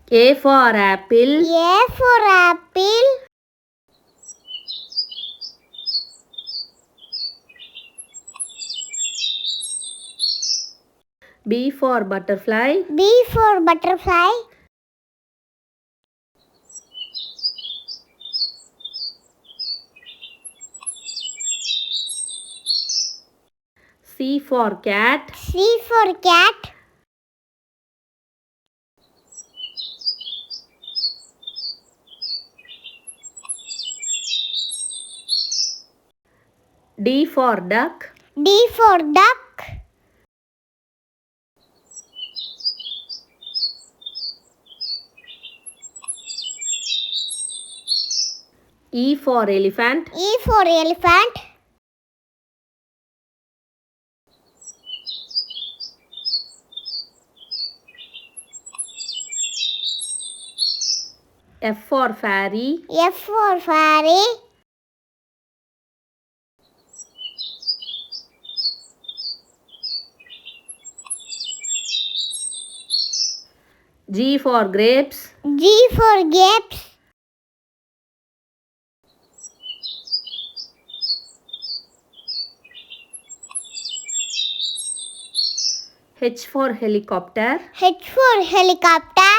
A for apple. A for apple. B for butterfly. B for butterfly. C for cat. C for cat. D for duck. D for duck. E for elephant. E for elephant. F for fairy. F for fairy. G for grapes. G for grapes. H for helicopter. H for helicopter.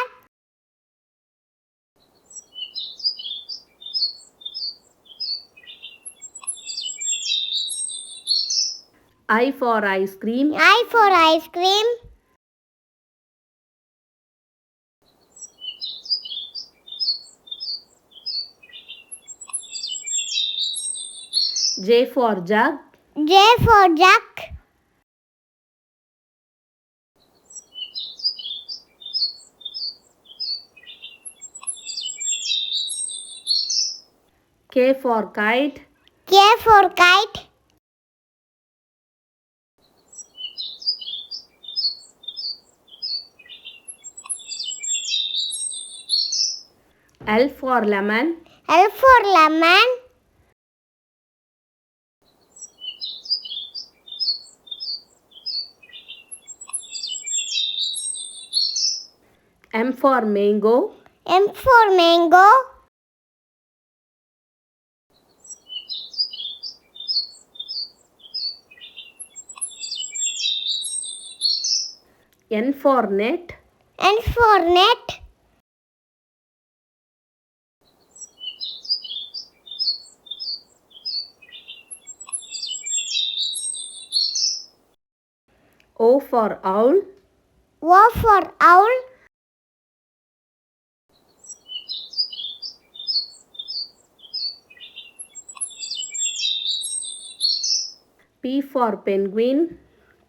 I for ice cream. I for ice cream. J for jug. J for jug. K for kite. K for kite. L for lemon. L for lemon. M for mango. M for mango. N for net. N for net. O for owl. O for owl. P for penguin.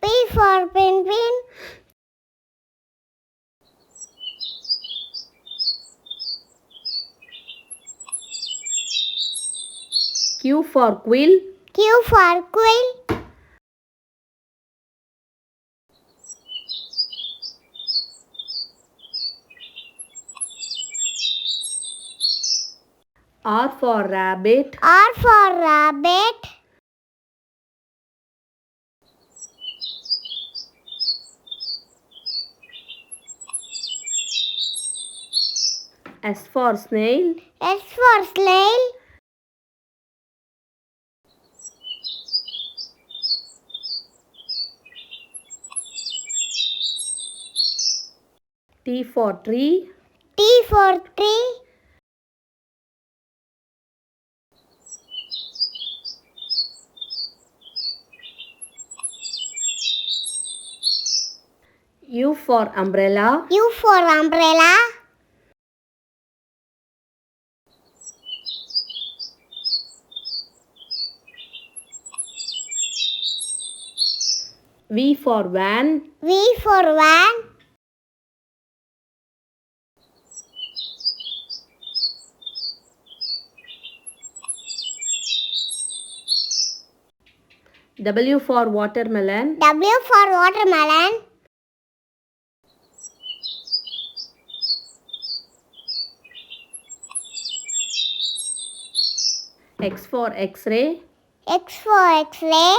P for penguin. Q for quill. Q for quill. R for rabbit. R for rabbit. S for snail. S for snail. T for tree. T for tree. U for umbrella. U for umbrella. V for van. V for van. W for watermelon. W for watermelon. X for Xray. X for Xray.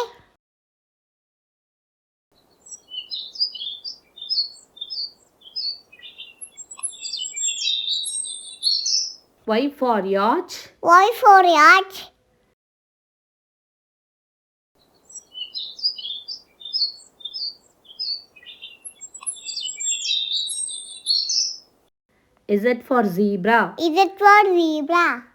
Y for yacht. Y for yacht. Z for zebra. Z for zebra.